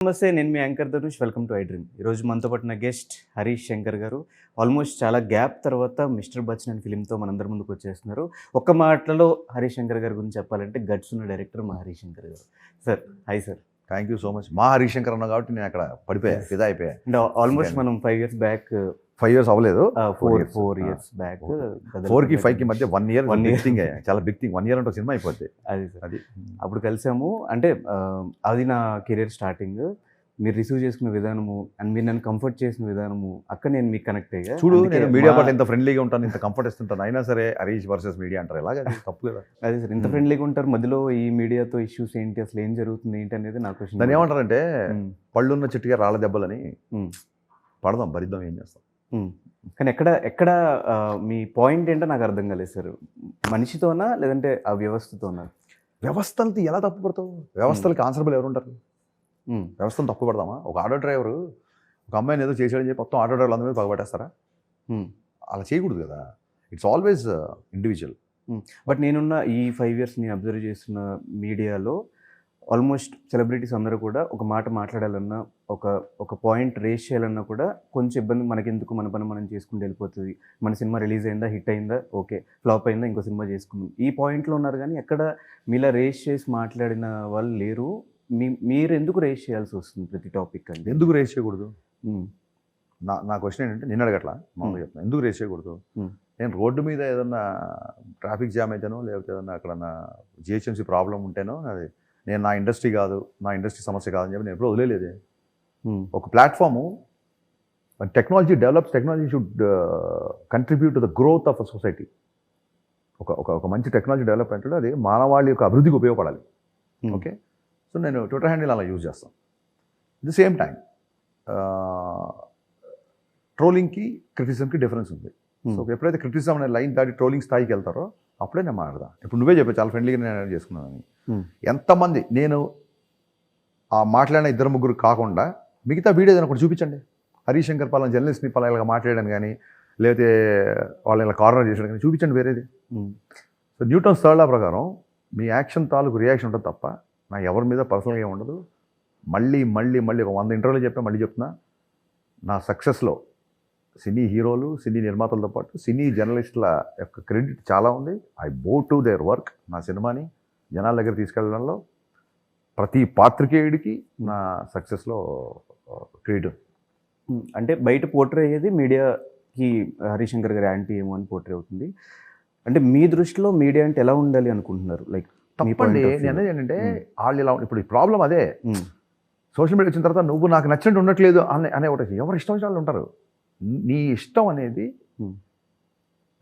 నమస్తే, నేను మీ anchor Dhanush. Welcome to iDream. ఈరోజు మనతో పాటు నా గెస్ట్ హరీష్ శంకర్ గారు. ఆల్మోస్ట్ చాలా గ్యాప్ తర్వాత మిస్టర్ బచ్చన్ అనే ఫిలింతో మనందరి ముందుకు వచ్చేస్తున్నారు. ఒక్క మాటలో హరీష్ శంకర్ గారి గురించి చెప్పాలంటే గట్స్ ఉన్న డైరెక్టర్ మా హరీష్ శంకర్ గారు. Sir, hi sir. Thank you so much. మా హరీశంకర్ అన్న కాబట్టి నేను అక్కడ పడిపోయా, ఫిదా అయిపోయా. అండ్ ఆల్మోస్ట్ మనం 5 years బ్యాక్, 5 years అవ్వలేదు, 4 years బ్యాక్, 4కి 5కి మధ్య 1 year థింగ్, చాలా బిగ్ థింగ్. 1 year అంటే సినిమా అయిపోద్ది. అది సార్, అది అప్పుడు కలిసాము. అంటే అది నా కెరీర్ స్టార్టింగ్. మీరు రిసీవ్ చేసుకున్న విధానము అండ్ మీరు నన్ను కంఫర్ట్ చేసిన విధానము, అక్కడ నేను మీకు కనెక్ట్ అయ్యా. చూడు, నేను మీడియా పట్ల ఇంత ఫ్రెండ్లీగా ఉంటాను, ఇంత కంఫర్ట్ ఇస్తుంటాను, అయినా సరే హరీష్ వర్సెస్ మీడియా అంటారు. ఎలాగ తప్పు కదా. అదే సార్, ఇంత ఫ్రెండ్లీగా ఉంటారు, మధ్యలో ఈ మీడియాతో ఇష్యూస్ ఏంటి, అసలు ఏం జరుగుతుంది ఏంటి అనేది నా క్వశ్చన్. దాన్ని ఏమంటారంటే పళ్ళున్న చెట్టుగా రాళ్ళ దెబ్బలని పడదాం, భరిద్దాం, ఏం చేస్తాం. కానీ ఎక్కడ మీ పాయింట్ ఏంటో నాకు అర్థం కాలేదు సార్. మనిషితోనా లేదంటే ఆ వ్యవస్థతోనా? వ్యవస్థలకి ఎలా తప్పు పడతావు? వ్యవస్థలకి ఆన్సరబుల్ ఎవరు ఉంటారు? వ్యవస్థను తప్పు పడదామా? ఒక ఆటో డ్రైవరు ఒక అమ్మాయిని ఏదో చేసాడని చెప్పి మొత్తం ఆటో డ్రైవర్లు అందరి మీద పగబట్టేస్తారా? అలా చేయకూడదు కదా. It's always individual. బట్ నేనున్న ఈ 5 years నేను అబ్జర్వ్ చేస్తున్న మీడియాలో ఆల్మోస్ట్ సెలబ్రిటీస్ అందరూ కూడా ఒక మాట మాట్లాడాలన్నా, ఒక పాయింట్ రేస్ చేయాలన్నా కూడా కొంచెం ఇబ్బంది. మనకెందుకు, మన పని మనం చేసుకుంటూ వెళ్ళిపోతుంది. మన సినిమా రిలీజ్ అయిందా, హిట్ అయిందా, ఓకే, ఫ్లాప్ అయిందా, ఇంకో సినిమా చేసుకుందాం, ఈ పాయింట్లో ఉన్నారు. కానీ ఎక్కడ మీలా రేస్ చేసి మాట్లాడిన వాళ్ళు లేరు. మీరు ఎందుకు రేస్ చేయాల్సి వస్తుంది ప్రతి టాపిక్? అంటే ఎందుకు రేస్ చేయకూడదు? నా క్వశ్చన్ ఏంటంటే, నిన్న అడగట్లా, మామూలుగా చెప్తాను, ఎందుకు రేస్ చేయకూడదు? నేను రోడ్డు మీద ఏదన్నా ట్రాఫిక్ జామ్ అయితేనో, లేకపోతే ఏదన్నా అక్కడ నా జిహెచ్ఎంసీ ప్రాబ్లం ఉంటేనో, అది నేను నా ఇండస్ట్రీ కాదు, నా ఇండస్ట్రీ సమస్య కాదని చెప్పి నేను ఎప్పుడూ వదిలేదే. ఒక platform, technology develops, technology should contribute to the growth of a society. ఒక మంచి టెక్నాలజీ డెవలప్మెంట్ అది మానవాళి యొక్క అభివృద్ధికి ఉపయోగపడాలి. ఓకే, సో నేను ట్విట్టర్ హ్యాండిల్ అలా యూజ్ చేస్తాను. అట్ ది సేమ్ టైం ట్రోలింగ్కి క్రిటిసిజంకి డిఫరెన్స్ ఉంది. సో ఎప్పుడైతే క్రిటిసిజం అనే లైన్ దాటి ట్రోలింగ్ స్థాయికి వెళ్తారో అప్పుడే నేను మాట్లాడదా. ఇప్పుడు నువ్వే చెప్పావు చాలా ఫ్రెండ్లీగా నేను చేసుకున్నాను. ఎంతమంది నేను ఆ మాట్లాడిన 2-3 కాకుండా మిగతా వీడియో ఏదైనా ఒకటి చూపించండి. హరీష్ శంకర్ పలానా జర్నలిస్ట్ని పలానా ఇలా మాట్లాడాను కానీ, లేకపోతే వాళ్ళని ఇలా కార్నర్ చేసాడు కానీ చూపించండి వేరేది. సో న్యూటన్స్ థర్డ్ లా ప్రకారం మీ యాక్షన్ తాలూకు రియాక్షన్ ఉంటుంది తప్ప నా ఎవరి మీద పర్సనల్గా ఏమి ఉండదు. మళ్ళీ ఒక 100 ఇంటర్వ్యూలు చెప్పా, మళ్ళీ చెప్తున్నా, నా సక్సెస్లో సినీ హీరోలు, సినీ నిర్మాతలతో పాటు సినీ జర్నలిస్టుల యొక్క క్రెడిట్ చాలా ఉంది. ఐ బో టు దేర్ వర్క్. నా సినిమాని జనాల దగ్గర తీసుకెళ్ళడంలో ప్రతి పాత్రికేయుడికి నా సక్సెస్లో క్రెడిట్. అంటే బయట పోర్ట్రే అయ్యేది మీడియాకి హరీష్ శంకర్ గారి యాంటీ ఏమో అని పోర్ట్రే అవుతుంది. అంటే మీ దృష్టిలో మీడియా అంటే ఎలా ఉండాలి అనుకుంటున్నారు? లైక్ తప్పండి. నేను అనేది ఏంటంటే వాళ్ళు ఇలా, ఇప్పుడు ఈ ప్రాబ్లం అదే. సోషల్ మీడియా వచ్చిన తర్వాత నువ్వు నాకు నచ్చినట్టు ఉండట్లేదు అనే ఒకటి, ఎవరు ఇష్టం వచ్చిన వాళ్ళు ఉంటారు. నీ ఇష్టం అనేది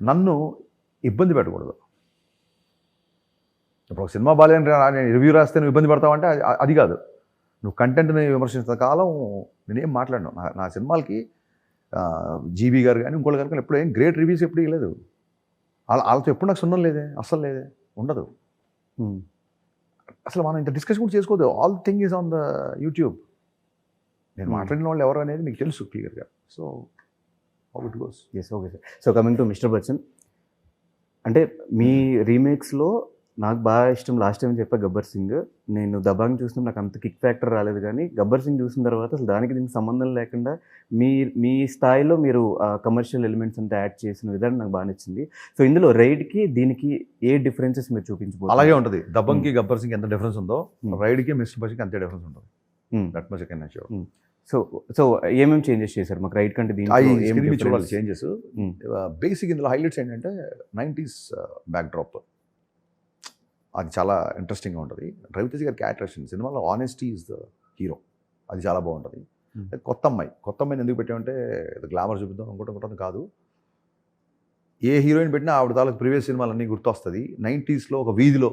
నన్ను ఇబ్బంది పెట్టకూడదు. ఇప్పుడు ఒక సినిమా బాగాలేని నేను రివ్యూ రాస్తే నువ్వు ఇబ్బంది పడతావంటే అది కాదు. నువ్వు కంటెంట్ని విమర్శించిన కాలం నేనేం మాట్లాడినావు. నా సినిమాలకి జీబీ గారు కానీ ఇంకోళ్ళు గారు కానీ ఎప్పుడు ఏం గ్రేట్ రివ్యూస్ ఎప్పుడు ఇవ్వలేదు. వాళ్ళతో ఎప్పుడు నాకు సున్నం లేదే, అస్సలు లేదే, ఉండదు. అసలు మనం ఇంత డిస్కషన్ కూడా చేసుకోవద్దు. All thing is on the YouTube. నేను మాట్లాడిన వాళ్ళు ఎవరు అనేది మీకు తెలుసు క్లియర్గా. So how it goes. Yes, okay sir. So coming to mister Bachchan, అంటే మీ రీమేక్స్లో నాకు బాగా ఇష్టం, లాస్ట్ టైం చెప్పా, గబ్బర్ సింగ్. నేను దబాంగ్ చూసిన నాకు అంత కిక్ ఫ్యాక్టర్ రాలేదు, కానీ గబ్బర్ సింగ్ చూసిన తర్వాత అసలు దానికి దీనికి సంబంధం లేకుండా మీ స్థాయిలో మీరు కమర్షియల్ ఎలిమెంట్స్ అంతా యాడ్ చేసిన విధానం నాకు బాగా నచ్చింది. సో ఇందులో రైడ్కి దీనికి ఏ డిఫరెన్సెస్ మీరు చూపించబోతున్నారు? అలాగే ఉంటుంది. దబంగ్కి గబ్బర్ సింగ్ ఎంత డిఫరెన్స్ ఉందో, రైడ్కి మిస్టర్ బచ్చన్కి అంతే డిఫరెన్స్ ఉంటుంది. That much I can assure. So ఏమేమి చేంజెస్ చేశారు మాకు రైడ్ కంటే? దీనికి చూడాలి చేంజెస్. బేసిక్ ఇందులో హైలైట్స్ ఏంటంటే 90s బ్యాక్డ్రాప్, అది చాలా ఇంట్రెస్టింగ్గా ఉంటుంది. రవితేజ గారి క్యారెక్టరేషన్ సినిమాలో ఆనెస్టీ ఈజ్ ద హీరో, అది చాలా బాగుంటుంది. కొత్త అమ్మాయిని ఎందుకు పెట్టామంటే గ్లామర్ చూపిద్దాం అనుకుంటుంది కాదు. ఏ హీరోయిన్ పెట్టినా ఆవిడ తాలూకు ప్రీవియస్ సినిమాలన్నీ గుర్తొస్తుంది. 90sలో ఒక వీధిలో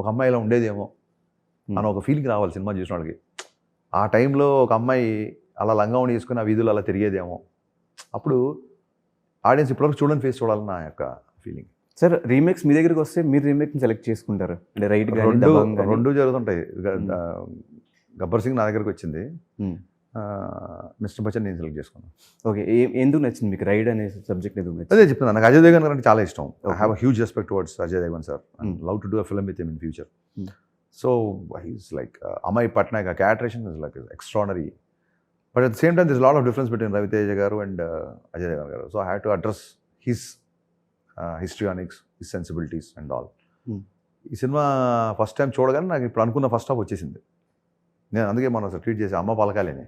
ఒక అమ్మాయి ఇలా ఉండేదేమో అని ఒక ఫీలింగ్ రావాలి సినిమా చూసిన వాళ్ళకి. ఆ టైంలో ఒక అమ్మాయి అలా లంగావణి వేసుకుని ఆ వీధులు అలా తిరిగేదేమో. అప్పుడు ఆడియన్స్ ఇప్పటివరకు చూడని ఫేస్ చూడాలని నా యొక్క ఫీలింగ్. సార్, రీమేక్స్ మీ దగ్గరికి వస్తే మీరు రీమేక్ని సెలెక్ట్ చేసుకుంటారు అంటే రైట్? రెండు జరుగుతుంటాయి. గబ్బర్ సింగ్ నా దగ్గరికి వచ్చింది, మిస్టర్ బచ్చన్ నేను సెలెక్ట్ చేసుకున్నాను. ఓకే, ఎందుకు నచ్చింది మీకు రైడ్ అనే సబ్జెక్ట్? ఎందుకు నచ్చింది? అదే చెప్తున్నాను, నాకు అజయ్ దేవగన్ అంటే చాలా ఇష్టం. I have a huge respect towards Ajay Devgn sir, and love to do a film with him in future. So he's like Amay Patnaik ఆ characterisation is like extraordinary. But at the same time this lot of difference between Raviteja గారు and Ajay Devgn గారు. So I have to address his histrionics, his sensibilities and all. ఈ cinema first time చూడగానే నాకు ఇప్పుడు అనుకున్న first half వచ్చేసింది. నేను అందుకే మనం అసలు ట్వీట్ చేసి అమ్మ పలకాలని,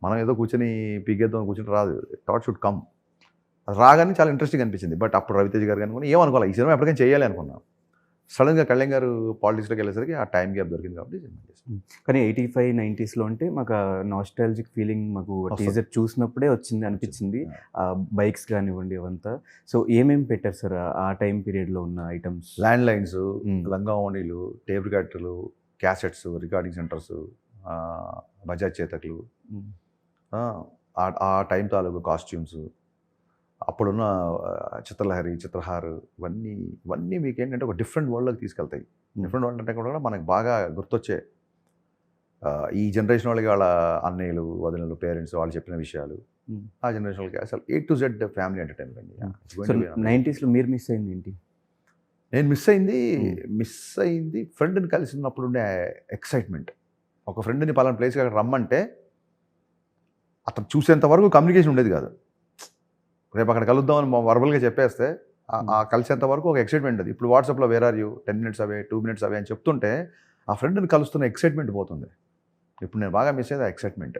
మనం ఏదో కూర్చొని పీకేద్దాం కూర్చొని రాదు, థాట్ షుడ్ కమ్. అది రాగానే చాలా ఇంట్రెస్టింగ్ అనిపించింది. బట్ అప్పుడు రవితేజ గారు అనుకుని ఏమనుకోవాలి, ఈ సినిమా ఎప్పటికైనా చేయాలి అనుకున్నాం. సడన్గా కళ్యాణ్ గారు పాలిటిక్స్లోకి వెళ్ళేసరికి ఆ టైం గ్యాప్ దొరికింది కాబట్టి సినిమా చేసాం. కానీ 85, 90sలో అంటే మాకు నాస్టాలజిక్ ఫీలింగ్ మాకు టీజర్ చూసినప్పుడే వచ్చింది అనిపించింది. బైక్స్ కానివ్వండి అవంతా. సో ఏమేమి పెట్టారు సార్ ఆ టైం పీరియడ్లో ఉన్న ఐటమ్స్? ల్యాండ్ లైన్స్, లంగావణీలు, టేప్ రికార్డర్లు, క్యాసెట్స్, రికార్డింగ్ సెంటర్స్, బజాజ్ చేతకులు, ఆ టైం తాలూకు కాస్ట్యూమ్స్, అప్పుడున్న చిత్రలహరి, చిత్రహార్, ఇవన్నీ మీకు ఏంటంటే ఒక డిఫరెంట్ వరల్డ్లోకి తీసుకెళ్తాయి. డిఫరెంట్ వరల్డ్ అంటే కూడా మనకు బాగా గుర్తొచ్చే ఈ జనరేషన్ వాళ్ళకి వాళ్ళ అన్నయ్యలు, వదినలు, పేరెంట్స్ వాళ్ళు చెప్పిన విషయాలు, ఆ జనరేషన్ వాళ్ళకి అసలు A to Z family entertainment. 90sలో మీరు మిస్ అయింది ఏంటి? నేను మిస్ అయింది ఫ్రెండ్ని కలిసి ఉన్నప్పుడు ఉండే ఎక్సైట్మెంట్. ఒక ఫ్రెండ్ని పలానా ప్లేస్కి అక్కడ రమ్మంటే అతను చూసేంత వరకు కమ్యూనికేషన్ ఉండేది కాదు. రేపు అక్కడ కలుద్దామని వర్బల్గా చెప్పేస్తే ఆ కలిసేంత వరకు ఒక ఎక్సైట్మెంట్ అది. ఇప్పుడు వాట్సాప్లో where are you 10 minutes away, 2 minutes away అని చెప్తుంటే ఆ ఫ్రెండ్ని కలుస్తున్న ఎక్సైట్మెంట్ పోతుంది. ఇప్పుడు నేను బాగా మిస్ అయ్యేది ఆ ఎక్సైట్మెంట్.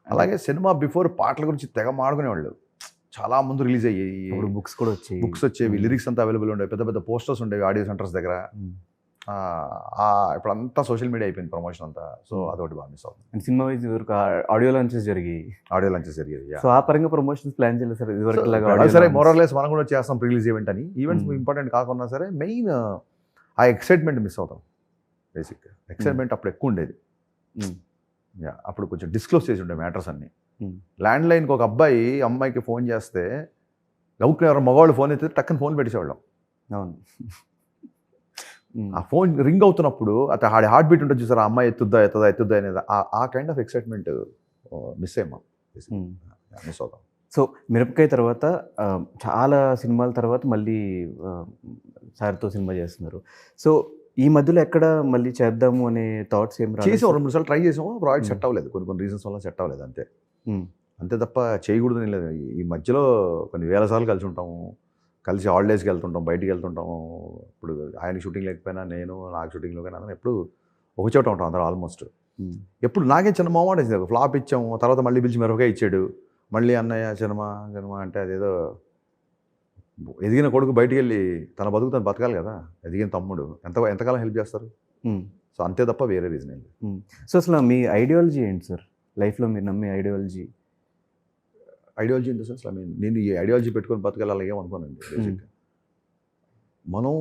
అలాగే సినిమా బిఫోర్ పాటల గురించి తెగ మాడుకునేవాళ్ళు. చాలా ముందు రిలీజ్ అయ్యాయి, బుక్స్ కూడా వచ్చాయి, బుక్స్ వచ్చేవి, లిరిక్స్ అంతా అవైలబుల్ ఉండేవి, పెద్ద పెద్ద పోస్టర్స్ ఉండేవి ఆడియో సెంటర్స్ దగ్గర. ఇప్పుడు అంతా సోషల్ మీడియా అయిపోయింది ప్రమోషన్ అంతా. సో అదొకటి బాగా మిస్ అవుతుంది. సినిమా వైజ్ వరకు ఆడియో లాంచెస్ జరిగాయి. జరిగేది. సో ఆ పరంగా ప్రమోషన్స్ ప్లాన్ చేయలేదు సార్ ఇదివరకు? సరే, మోరల్లెస్ మనం కూడా చేస్తాం రిలీజ్ ఈవెంట్ అని. ఈవెంట్స్ ఇంపార్టెంట్ కాకుండా సరే మెయిన్ ఆ ఎక్సైట్మెంట్ మిస్ అవుతాం. బేసిక్గా ఎక్సైట్మెంట్ అప్పుడు ఎక్కువ ఉండేది. అప్పుడు కొంచెం డిస్క్లోజ్ చేసి ఉండే మ్యాటర్స్ అన్ని. ల్యాండ్ లైన్కి ఒక అమ్మాయికి ఫోన్ చేస్తే గౌక్ని ఎవరు మగవాళ్ళు ఫోన్ అయితే టక్కని ఫోన్ పెట్టేసేవాళ్ళం. అవును. ఆ ఫోన్ రింగ్ అవుతున్నప్పుడు అతను హార్ట్ బీట్ ఉంటుంది చూసారు, ఆ అమ్మాయి ఎత్తుద్దా అనేది ఆ కైండ్ ఆఫ్ ఎక్సైట్మెంట్ మిస్ అవుతాం. సో మిరపకాయ తర్వాత చాలా సినిమాల తర్వాత మళ్ళీ సార్తో సినిమా చేస్తున్నారు. సో ఈ మధ్యలో ఎక్కడ మళ్ళీ చేద్దాము అనే థాట్స్ ఏం రాలేదు? చేసాం, 2 సార్లు ట్రై చేసాము, ప్రాజెక్ట్ సెట్ అవ్వలేదు, కొన్ని రీజన్స్ వల్ల సెట్ అవ్వలేదు, అంతే తప్ప చేయకూడదని లేదు. ఈ మధ్యలో కొన్ని వేల సార్లు కలిసి ఉంటాము, కలిసి హాలిడేస్కి వెళ్తుంటాం, బయటికి వెళ్తుంటాము. ఇప్పుడు ఆయన షూటింగ్ లేకపోయినా నాకు షూటింగ్లో కానీ అందరం ఎప్పుడు ఒక చోట ఉంటాం అందరూ ఆల్మోస్ట్. ఎప్పుడు నాకే చిన్న మొహమాట వేసింది. ఫ్లాప్ ఇచ్చాము, తర్వాత మళ్ళీ పిలిచి మిరపకాయ ఇచ్చాడు, మళ్ళీ అన్నయ్య సినిమా అంటే అదేదో ఎదిగిన కొడుకు బయటికి వెళ్ళి తన బతుకు తను బతకాలి కదా, ఎదిగిన తమ్ముడు ఎంతకాలం హెల్ప్ చేస్తారు? సో అంతే తప్ప వేరే రీజన్ ఏంటి. సో అసలు మీ ఐడియాలజీ ఏంటి సార్ లైఫ్లో? మీరు నమ్మే ఐడియాలజీ ఇన్ ద సెన్స్ నేను ఈ ఐడియాలజీ పెట్టుకొని బతకాలి అలాగే అనుకోనండి. బేసిక్గా మనం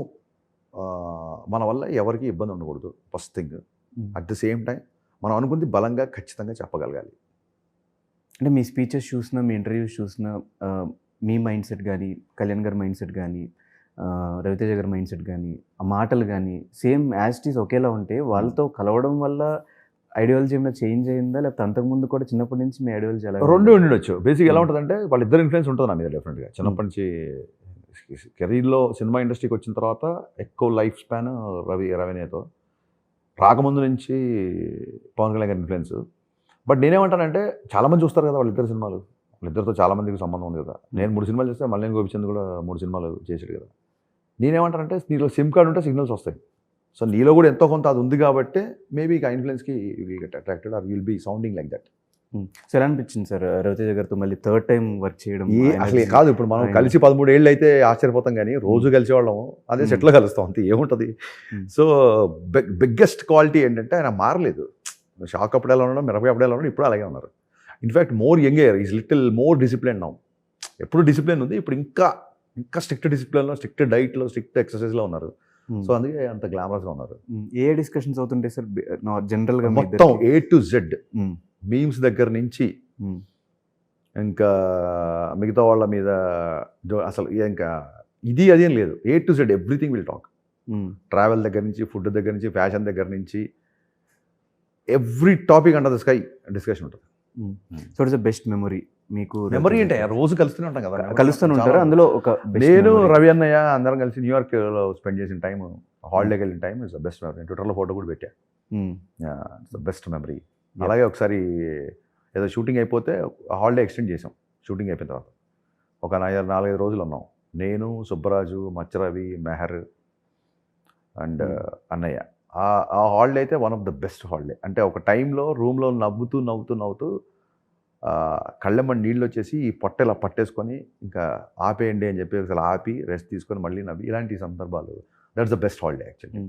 మన వల్ల ఎవరికి ఇబ్బంది ఉండకూడదు first thing. At the same time మనం అనుకుంది బలంగా ఖచ్చితంగా చెప్పగలగాలి. అంటే మీ స్పీచెస్ చూసినా, మీ ఇంటర్వ్యూస్ చూసినా, మీ మైండ్ సెట్ కానీ, కళ్యాణ్ గారి మైండ్ సెట్ కానీ, రవితేజ గారి మైండ్ సెట్ కానీ, ఆ మాటలు కానీ సేమ్ యాజ్ ఇట్ ఈస్ ఒకేలా ఉంటే వాళ్ళతో కలవడం వల్ల ఐడియాలజీ ఏమైనా చేంజ్ అయిందా, లేకపోతే అంతకుముందు కూడా చిన్నప్పటి నుంచి మీ ఐడియాలజీ అలా? రెండు ఉండొచ్చు. బేసిక్ ఎలా ఉంటుందంటే వాళ్ళిద్దరు ఇన్ఫ్లుయెన్స్ ఉంటుంది నా మీద డెఫినెట్గా. చిన్నప్పటి నుంచి కెరీర్లో సినిమా ఇండస్ట్రీకి వచ్చిన తర్వాత ఎక్కువ లైఫ్ స్పాన్ రవినేతో, రాకముందు నుంచి పవన్ కళ్యాణ్ గారి ఇన్ఫ్లుయెన్స్. బట్ నేనేమంటానంటే చాలామంది చూస్తారు కదా వాళ్ళిద్దరు సినిమాలు, వాళ్ళిద్దరితో చాలామందికి సంబంధం ఉంది కదా. నేను 3 సినిమాలు చేస్తే మల్లేని గోపిచంద్ కూడా 3 సినిమాలు చేసాడు కదా. నేనేమంటానంటే నీలో సిమ్ కార్డ్ ఉంటే సిగ్నల్స్ వస్తాయి. సో నీలో కూడా ఎంతో కొంత అది ఉంది కాబట్టి మేబీ ఆ ఇన్ఫ్లుయెన్స్కి will get attracted or will be sounding like that. So ఎలా అనిపించింది సార్ రవితేజ గారితో మళ్ళీ థర్డ్ టైం వర్క్ చేయడం? అసలు కాదు, ఇప్పుడు మనం కలిసి 13 ఏళ్ళు అయితే ఆశ్చర్యపోతాం, కానీ రోజు కలిసేవాళ్ళం, అదే సెట్లో కలుస్తాం అంతే, ఏముంటుంది. సో బిగ్గెస్ట్ క్వాలిటీ ఏంటంటే ఆయన మారలేదు. షాక్ అప్పుడు ఎలా ఉండడం, మిరపకాయ అప్పుడు ఎలా ఉండడం, ఇప్పుడు అలాగే ఉన్నారు. In fact more younger, is little more discipline now. ఎప్పుడు డిసిప్లిన్ ఉంది, ఇప్పుడు ఇంకా స్ట్రిక్ట్ డిసిప్లిన్లో, స్ట్రిక్ట్ డైట్లో, స్ట్రిక్ట్ ఎక్సర్సైజ్లో ఉన్నారు. సో అందుకే అంత గ్లామరస్గా ఉన్నారు. ఏ డిస్కషన్స్ అవుతుంటాయి సార్ జనరల్గా? మొత్తం A to Z, మీమ్స్ దగ్గర నుంచి ఇంకా మిగతా వాళ్ళ మీద అసలు ఇంకా ఇది అదేం లేదు. A to Z everything will talk. Travel దగ్గర నుంచి, ఫుడ్ దగ్గర నుంచి, ఫ్యాషన్ దగ్గర నుంచి, every topic under the sky discussion ఉంటుంది. So it's the best memory మీకు? మెమరీ అంటే రోజు కలుస్తూనే ఉంటాం కదా, కలుస్తూనే ఉంటారు. అందులో ఒక నేను రవి అన్నయ్య అందరం కలిసి న్యూయార్క్లో స్పెండ్ చేసిన టైం హాలిడేకి వెళ్ళిన time is the best memory. ట్విట్టర్లో ఫోటో కూడా పెట్టా. Hmm. It's the best memory. అలాగే ఒకసారి ఏదో షూటింగ్ అయిపోతే హాలిడే ఎక్స్టెండ్ చేసాం. షూటింగ్ అయిపోయిన తర్వాత ఒక 4-5 రోజులు ఉన్నాం. నేను, సుబ్బరాజు, మచ్చరవి, మెహర్ అండ్ అన్నయ్య. ఆ హాలిడే అయితే one of the best holiday. అంటే ఒక టైంలో రూమ్లో నవ్వుతూ కళ్ళెమ్మడి నీళ్ళు వచ్చేసి ఈ పొట్ట ఇలా పట్టేసుకొని ఇంకా ఆపేయండి అని చెప్పి ఒకసారి ఆపి రెస్ట్ తీసుకొని మళ్ళీ నవ్వి, ఇలాంటి సందర్భాలు that's the best holiday actually.